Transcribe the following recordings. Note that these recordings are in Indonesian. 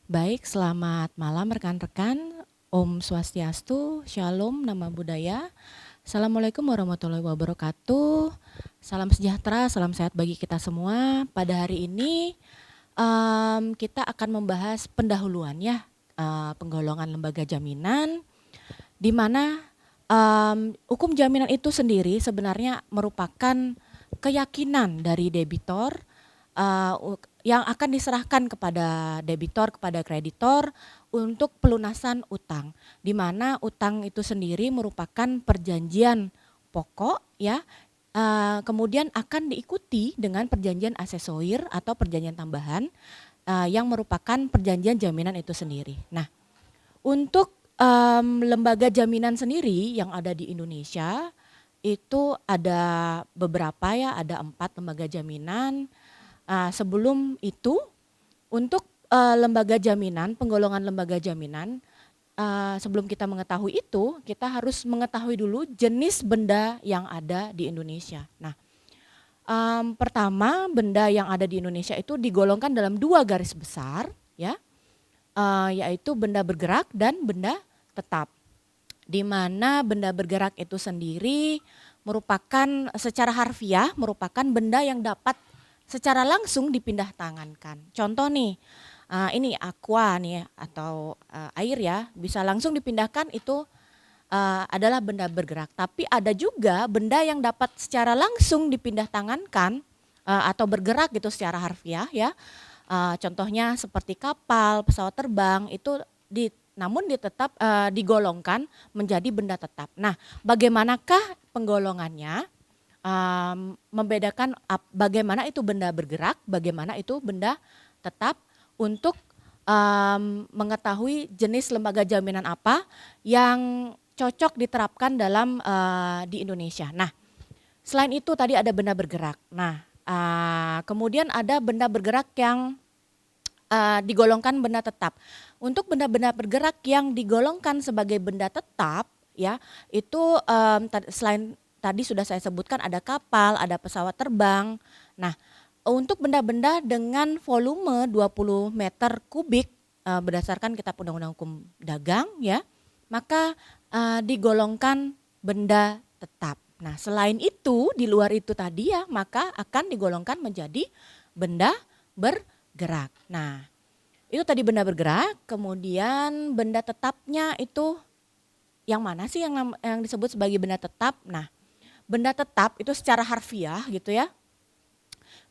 Baik, selamat malam rekan-rekan. Om Swastiastu, Shalom, Nama Budaya. Assalamualaikum warahmatullahi wabarakatuh. Salam sejahtera, salam sehat bagi kita semua. Pada hari ini kita akan membahas pendahuluan ya, penggolongan lembaga jaminan, di mana hukum jaminan itu sendiri sebenarnya merupakan keyakinan dari debitor yang akan diserahkan kepada debitor, kepada kreditor untuk pelunasan utang, di mana utang itu sendiri merupakan perjanjian pokok ya, kemudian akan diikuti dengan perjanjian asesorir atau perjanjian tambahan yang merupakan perjanjian jaminan itu sendiri. Nah, untuk lembaga jaminan sendiri yang ada di Indonesia itu ada beberapa ya, ada 4 lembaga jaminan. Sebelum itu untuk lembaga jaminan, penggolongan lembaga jaminan, sebelum kita mengetahui itu, kita harus mengetahui dulu jenis benda yang ada di Indonesia. Nah, pertama benda yang ada di Indonesia itu digolongkan dalam 2 garis besar ya, yaitu benda bergerak dan benda tetap. Di mana benda bergerak itu sendiri merupakan secara harfiah merupakan benda yang dapat secara langsung dipindah tangankan. Contoh nih, ini aqua nih atau air ya, bisa langsung dipindahkan itu adalah benda bergerak. Tapi ada juga benda yang dapat secara langsung dipindah tangankan atau bergerak gitu secara harfiah ya. Contohnya seperti kapal, pesawat terbang itu namun tetap digolongkan menjadi benda tetap. Nah, bagaimanakah penggolongannya? Membedakan bagaimana itu benda bergerak, bagaimana itu benda tetap untuk mengetahui jenis lembaga jaminan apa yang cocok diterapkan dalam di Indonesia. Nah, selain itu tadi ada benda bergerak. Nah, kemudian ada benda bergerak yang digolongkan benda tetap. Untuk benda-benda bergerak yang digolongkan sebagai benda tetap ya, itu selain tadi sudah saya sebutkan ada kapal, ada pesawat terbang. Nah, untuk benda-benda dengan volume 20 meter kubik berdasarkan Kitab Undang-Undang Hukum Dagang ya, maka digolongkan benda tetap. Nah, selain itu di luar itu tadi ya, maka akan digolongkan menjadi benda bergerak. Nah, itu tadi benda bergerak, kemudian benda tetapnya itu yang mana sih yang disebut sebagai benda tetap? Nah, benda tetap itu secara harfiah gitu ya,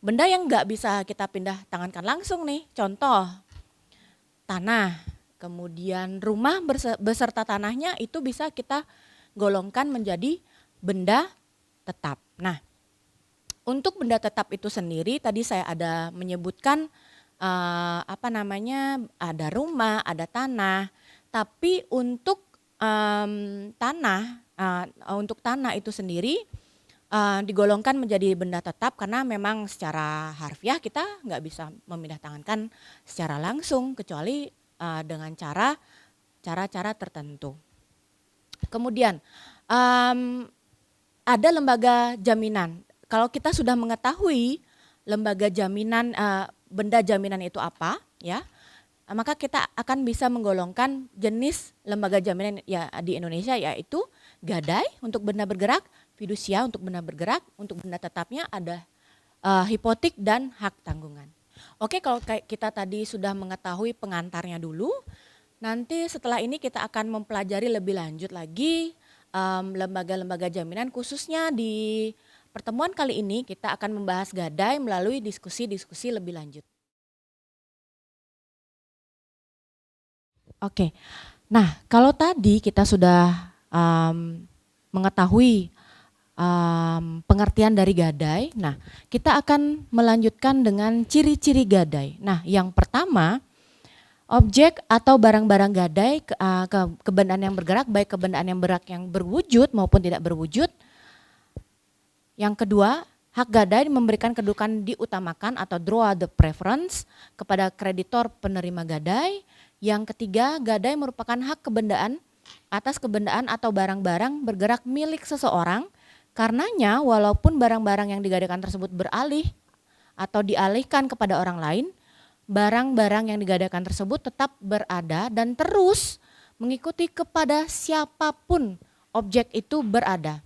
benda yang nggak bisa kita pindah tangankan langsung nih, contoh tanah, kemudian rumah beserta tanahnya itu bisa kita golongkan menjadi benda tetap. Nah, untuk benda tetap itu sendiri tadi saya ada menyebutkan ada rumah, ada tanah, tapi untuk untuk tanah itu sendiri digolongkan menjadi benda tetap karena memang secara harfiah kita nggak bisa memindah tangankan secara langsung kecuali dengan cara-cara tertentu. Kemudian ada lembaga jaminan. Kalau kita sudah mengetahui lembaga jaminan, benda jaminan itu apa ya, maka kita akan bisa menggolongkan jenis lembaga jaminan ya di Indonesia, yaitu gadai untuk benda bergerak, fidusia untuk benda bergerak, untuk benda tetapnya ada hipotek dan hak tanggungan. Oke, kalau kita tadi sudah mengetahui pengantarnya dulu, nanti setelah ini kita akan mempelajari lebih lanjut lagi lembaga-lembaga jaminan, khususnya di pertemuan kali ini kita akan membahas gadai melalui diskusi-diskusi lebih lanjut. Oke, nah kalau tadi kita sudah mengetahui pengertian dari gadai, nah kita akan melanjutkan dengan ciri-ciri gadai. Nah, yang pertama, objek atau barang-barang gadai kebendaan yang bergerak, baik kebendaan yang bergerak yang berwujud maupun tidak berwujud. Yang kedua, hak gadai memberikan kedudukan diutamakan atau droit de préférence kepada kreditor penerima gadai. Yang ketiga, gadai merupakan hak kebendaan atas kebendaan atau barang-barang bergerak milik seseorang. Karenanya walaupun barang-barang yang digadaikan tersebut beralih atau dialihkan kepada orang lain, barang-barang yang digadaikan tersebut tetap berada dan terus mengikuti kepada siapapun objek itu berada.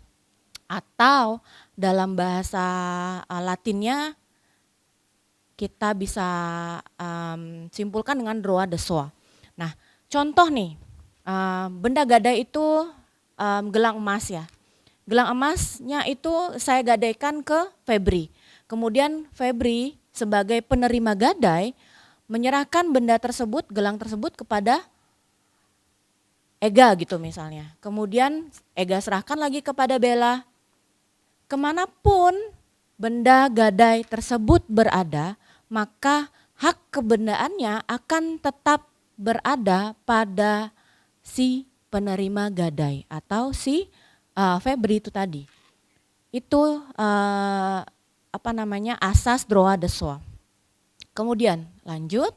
Atau dalam bahasa Latinnya kita bisa simpulkan dengan droit de soi. Nah, contoh nih, benda gadai itu gelang emas ya. Gelang emasnya itu saya gadaikan ke Febri. Kemudian Febri sebagai penerima gadai menyerahkan benda tersebut, gelang tersebut kepada Ega gitu misalnya. Kemudian Ega serahkan lagi kepada Bella. Kemanapun benda gadai tersebut berada, maka hak kebendaannya akan tetap berada pada si penerima gadai atau si Febri itu tadi. Itu asas droit de soi. Kemudian lanjut.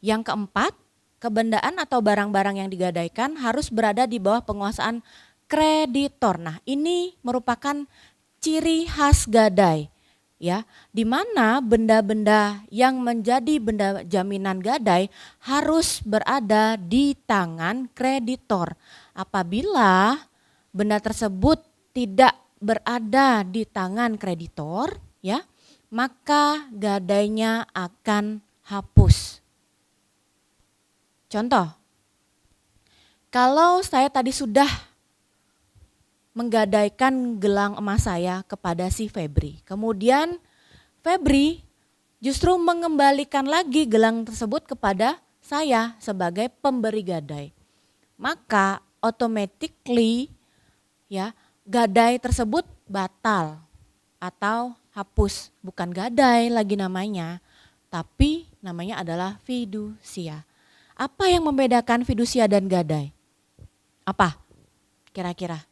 Yang keempat, kebendaan atau barang-barang yang digadaikan harus berada di bawah penguasaan kreditor. Nah, ini merupakan ciri khas gadai, ya, di mana benda-benda yang menjadi benda jaminan gadai harus berada di tangan kreditor. Apabila benda tersebut tidak berada di tangan kreditor, ya, maka gadainya akan hapus. Contoh, kalau saya tadi sudah menggadaikan gelang emas saya kepada si Febri, kemudian Febri justru mengembalikan lagi gelang tersebut kepada saya sebagai pemberi gadai, maka automatically ya gadai tersebut batal atau hapus. Bukan gadai lagi namanya, tapi namanya adalah fidusia. Apa yang membedakan fidusia dan gadai? Apa kira-kira?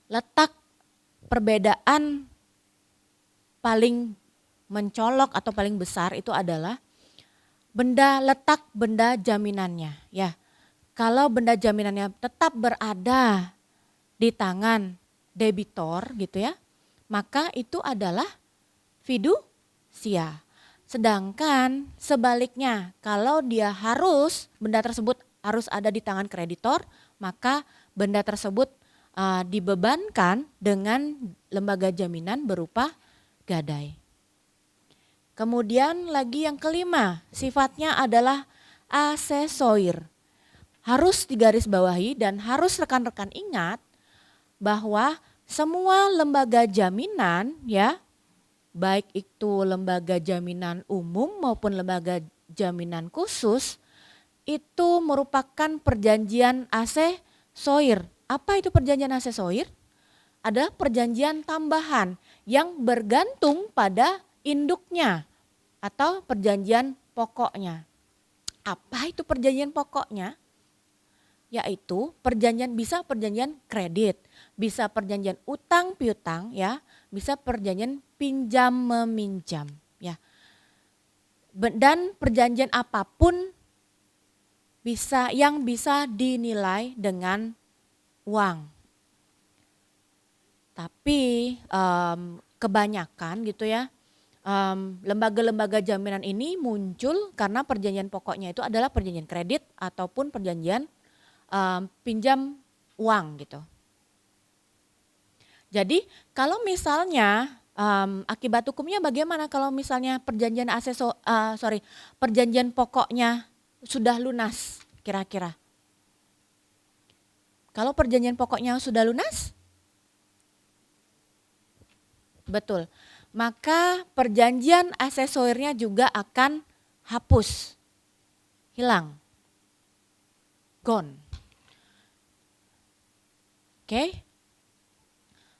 Letak perbedaan paling mencolok atau paling besar itu adalah letak benda jaminannya, ya. Kalau benda jaminannya tetap berada di tangan debitor gitu ya, maka itu adalah fidusia. Sedangkan sebaliknya, kalau benda tersebut harus ada di tangan kreditor, maka benda tersebut dibebankan dengan lembaga jaminan berupa gadai. Kemudian lagi yang kelima, sifatnya adalah asesoir. Harus digarisbawahi dan harus rekan-rekan ingat bahwa semua lembaga jaminan, ya, baik itu lembaga jaminan umum maupun lembaga jaminan khusus, itu merupakan perjanjian asesoir. Apa itu perjanjian asesoir? Adalah perjanjian tambahan yang bergantung pada induknya atau perjanjian pokoknya. Apa itu perjanjian pokoknya? Yaitu bisa perjanjian kredit, bisa perjanjian utang piutang, ya, bisa perjanjian pinjam meminjam, ya. Dan perjanjian apapun yang bisa dinilai dengan uang. Tapi kebanyakan gitu ya, lembaga-lembaga jaminan ini muncul karena perjanjian pokoknya itu adalah perjanjian kredit ataupun perjanjian pinjam uang gitu. Jadi kalau misalnya akibat hukumnya bagaimana kalau misalnya perjanjian pokoknya sudah lunas kira-kira? Kalau perjanjian pokoknya sudah lunas? Betul. Maka perjanjian asesoirnya juga akan hapus. Hilang. Gone. Oke.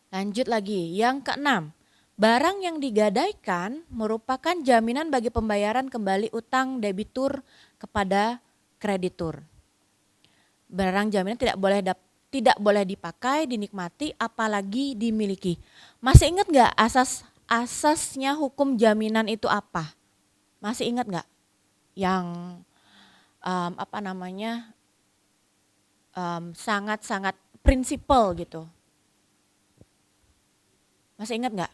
Lanjut lagi, yang keenam. Barang yang digadaikan merupakan jaminan bagi pembayaran kembali utang debitur kepada kreditur. Barang jaminan tidak boleh dipakai, dinikmati, apalagi dimiliki. Masih ingat nggak asasnya hukum jaminan itu apa? Masih ingat nggak? Yang sangat-sangat prinsipal gitu. Masih ingat nggak?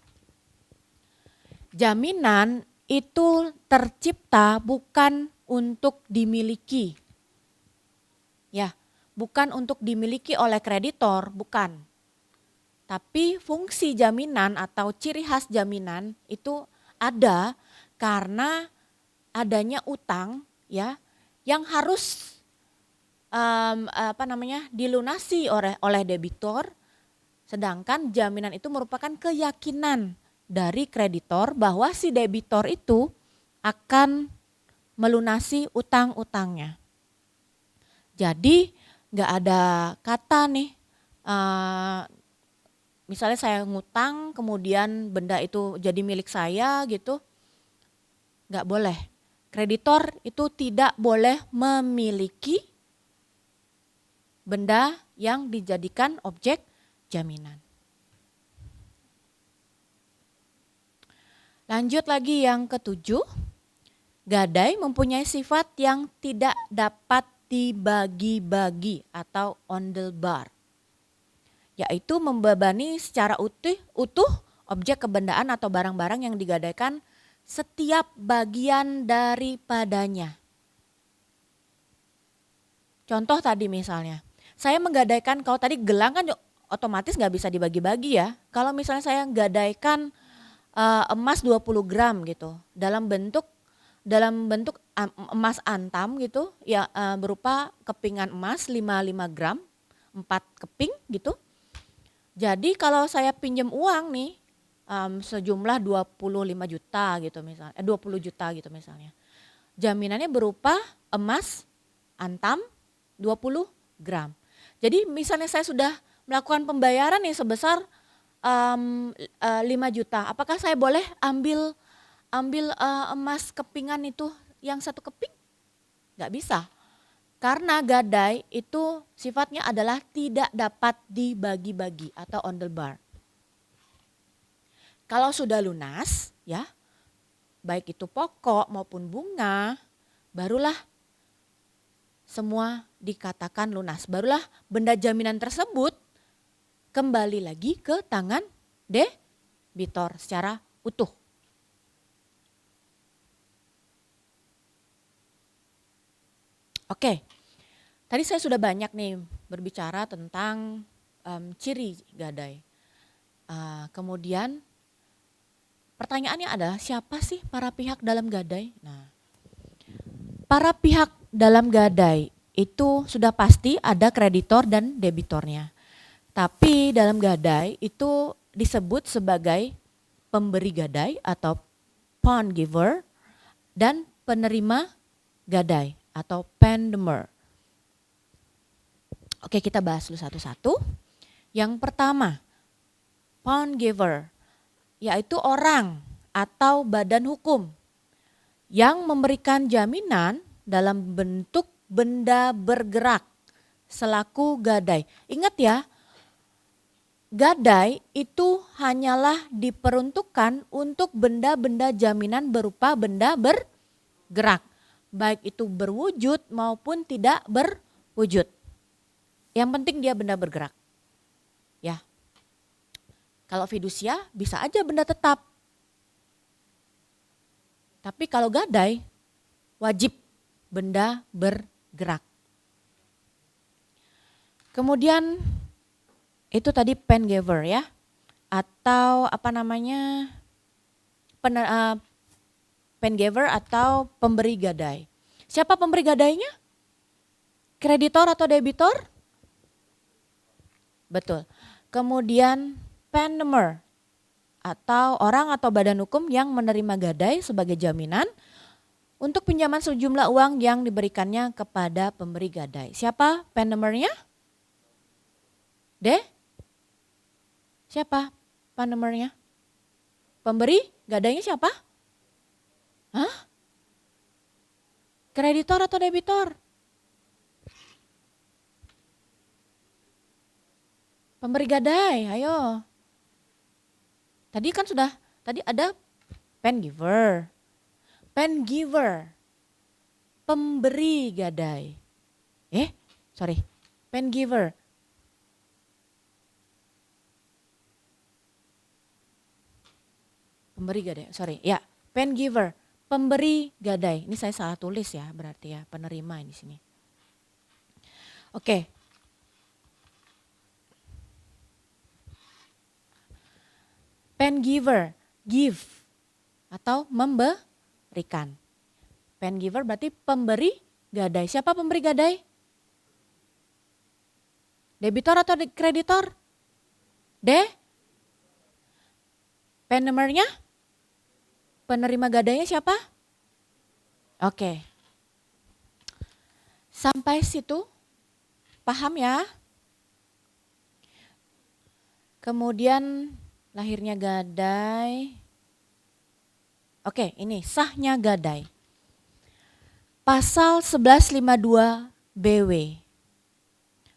Jaminan itu tercipta bukan untuk dimiliki. Ya, bukan untuk dimiliki oleh kreditor, bukan. Tapi fungsi jaminan atau ciri khas jaminan itu ada karena adanya utang ya yang harus dilunasi oleh debitur, sedangkan jaminan itu merupakan keyakinan dari kreditor bahwa si debitor itu akan melunasi utang-utangnya. Jadi nggak ada kata nih, misalnya saya ngutang kemudian benda itu jadi milik saya gitu, nggak boleh. Kreditor itu tidak boleh memiliki benda yang dijadikan objek jaminan. Lanjut lagi yang ketujuh, gadai mempunyai sifat yang tidak dapat dibagi-bagi atau ondel-bar, yaitu membebani secara utuh objek kebendaan atau barang-barang yang digadaikan setiap bagian daripadanya. Contoh tadi misalnya, saya menggadaikan, kalau tadi gelang kan otomatis nggak bisa dibagi-bagi ya. Kalau misalnya saya gadaikan emas 20 gram gitu, dalam bentuk emas antam gitu, ya berupa kepingan emas 55 gram, 4 keping gitu. Jadi kalau saya pinjam uang nih sejumlah 25 juta gitu misalnya, 20 juta gitu misalnya. Jaminannya berupa emas antam 20 gram. Jadi misalnya saya sudah melakukan pembayaran nih sebesar 5 juta, apakah saya boleh ambil emas kepingan itu yang 1 keping? Nggak bisa. Karena gadai itu sifatnya adalah tidak dapat dibagi-bagi atau ondel-bar. Kalau sudah lunas ya, baik itu pokok maupun bunga, barulah semua dikatakan lunas. Barulah benda jaminan tersebut kembali lagi ke tangan debitor secara utuh. Oke, tadi saya sudah banyak nih berbicara tentang ciri gadai. Kemudian pertanyaannya adalah siapa sih para pihak dalam gadai? Nah, para pihak dalam gadai itu sudah pasti ada kreditor dan debitornya. Tapi dalam gadai itu disebut sebagai pemberi gadai atau pawn giver dan penerima gadai atau pandemer. Oke, kita bahas dulu satu-satu. Yang pertama, pawn giver, yaitu orang atau badan hukum yang memberikan jaminan dalam bentuk benda bergerak selaku gadai. Ingat ya, gadai itu hanyalah diperuntukkan untuk benda-benda jaminan berupa benda bergerak, baik itu berwujud maupun tidak berwujud. Yang penting dia benda bergerak. Ya. Kalau fidusia bisa aja benda tetap. Tapi kalau gadai wajib benda bergerak. Kemudian itu tadi pen giver ya, atau pen giver atau pemberi gadai. Siapa pemberi gadainya? Kreditor atau debitor? Betul. Kemudian pandemer atau orang atau badan hukum yang menerima gadai sebagai jaminan untuk pinjaman sejumlah uang yang diberikannya kepada pemberi gadai. Siapa pandemernya? Siapa pandemernya? Pemberi gadainya siapa? Hah? Kreditor atau debitor? Pemberi gadai, ayo. Tadi kan tadi ada pen giver. Pen giver, pemberi gadai. Pen giver. Pemberi gadai, sorry. Ya, pen giver, pemberi gadai. Ini saya salah tulis ya, berarti ya, penerima di sini. Oke. Pen giver, give atau memberikan. Pen giver berarti pemberi gadai. Siapa pemberi gadai? Debitor atau kreditor? Penerima? Penerima gadainya siapa? Oke. Sampai situ paham ya? Kemudian lahirnya gadai. Oke, ini sahnya gadai. Pasal 1152 BW.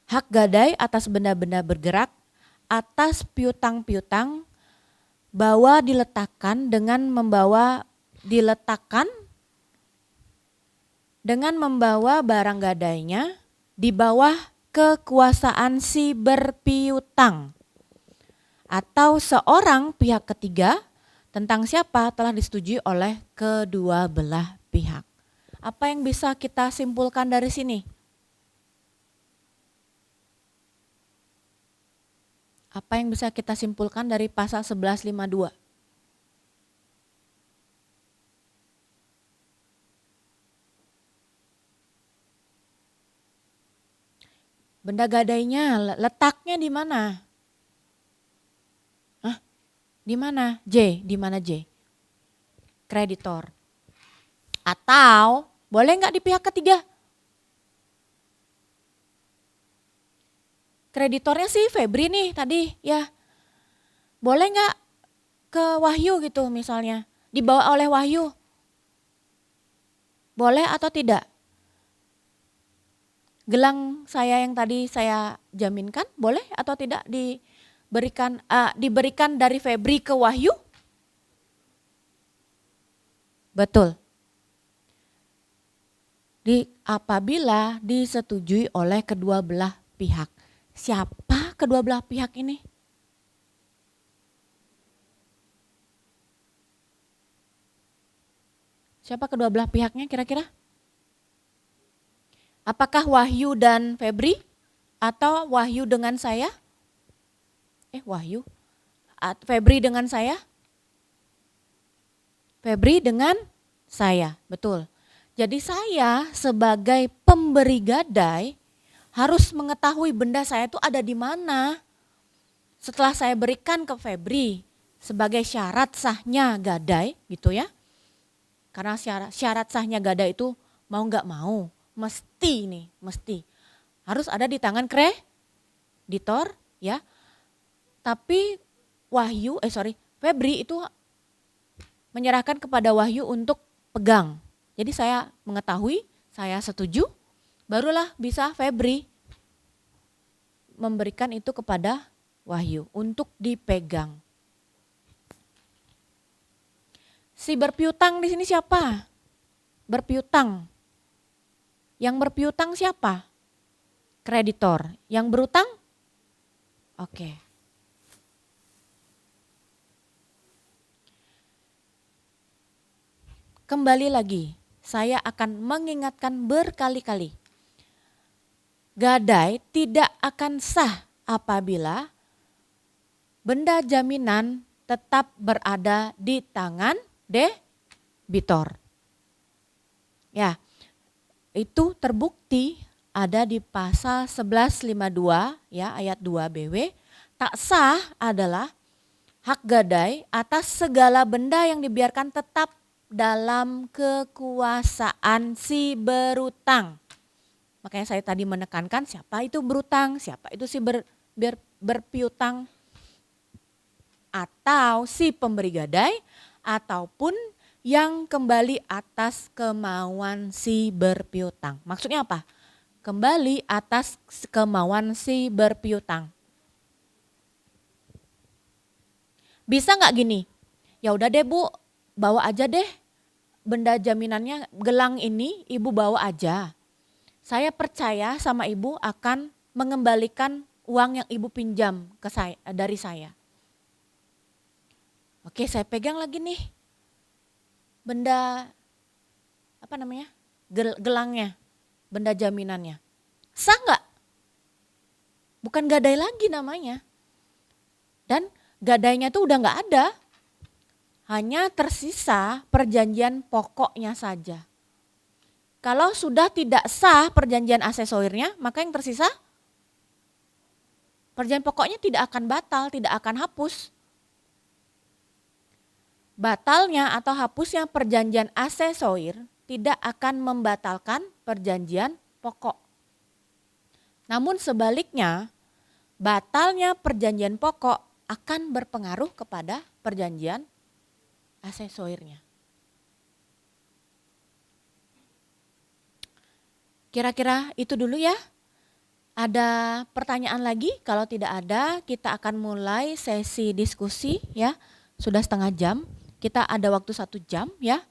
Hak gadai atas benda-benda bergerak, atas piutang-piutang, bahwa diletakkan dengan membawa barang gadainya di bawah kekuasaan si berpiutang atau seorang pihak ketiga tentang siapa telah disetujui oleh kedua belah pihak. Apa yang bisa kita simpulkan dari sini? Apa yang bisa kita simpulkan dari pasal 1152? Benda gadainya letaknya di mana? Hah? Di mana? Di mana J? Kreditor. Atau boleh nggak di pihak ketiga? Kreditornya sih Febri nih tadi ya. Boleh nggak ke Wahyu gitu misalnya? Dibawa oleh Wahyu. Boleh atau tidak? Gelang saya yang tadi saya jaminkan boleh atau tidak diberikan dari Febri ke Wahyu? Betul. Apabila disetujui oleh kedua belah pihak. Siapa kedua belah pihak ini? Siapa kedua belah pihaknya kira-kira? Apakah Wahyu dan Febri? Atau Wahyu dengan saya? Wahyu? Febri dengan saya? Febri dengan saya, betul. Jadi saya sebagai pemberi gadai harus mengetahui benda saya itu ada di mana. Setelah saya berikan ke Febri sebagai syarat sahnya gadai gitu ya. Karena syarat sahnya gadai itu mau nggak mau, mesti harus ada di tangan kreditor ya. Tapi Febri itu menyerahkan kepada Wahyu untuk pegang. Jadi saya mengetahui, saya setuju, barulah bisa Febri memberikan itu kepada Wahyu untuk dipegang. Si berpiutang di sini siapa? Berpiutang. Yang berpiutang siapa? Kreditor. Yang berutang? Oke. Kembali lagi, saya akan mengingatkan berkali-kali. Gadai tidak akan sah apabila benda jaminan tetap berada di tangan debitor. Ya, itu terbukti ada di pasal 1152 ya ayat 2 BW. Tak sah adalah hak gadai atas segala benda yang dibiarkan tetap dalam kekuasaan si berutang. Makanya saya tadi menekankan siapa itu berutang, siapa itu si berpiutang, atau si pemberi gadai, ataupun yang kembali atas kemauan si berpiutang. Maksudnya apa? Kembali atas kemauan si berpiutang. Bisa nggak gini? Ya udah deh Bu, bawa aja deh benda jaminannya, gelang ini Ibu bawa aja. Saya percaya sama Ibu akan mengembalikan uang yang Ibu pinjam ke saya, dari saya. Oke, saya pegang lagi nih benda apa namanya? Gelangnya, benda jaminannya. Sah nggak? Bukan gadai lagi namanya. Dan gadainya tuh udah nggak ada. Hanya tersisa perjanjian pokoknya saja. Kalau sudah tidak sah perjanjian aksesorirnya, maka yang tersisa perjanjian pokoknya tidak akan batal, tidak akan hapus. Batalnya atau hapusnya perjanjian aksesorir tidak akan membatalkan perjanjian pokok. Namun sebaliknya, batalnya perjanjian pokok akan berpengaruh kepada perjanjian aksesorirnya. Kira-kira itu dulu ya. Ada pertanyaan lagi? Kalau tidak ada, kita akan mulai sesi diskusi ya. Sudah setengah jam, kita ada waktu 1 jam ya.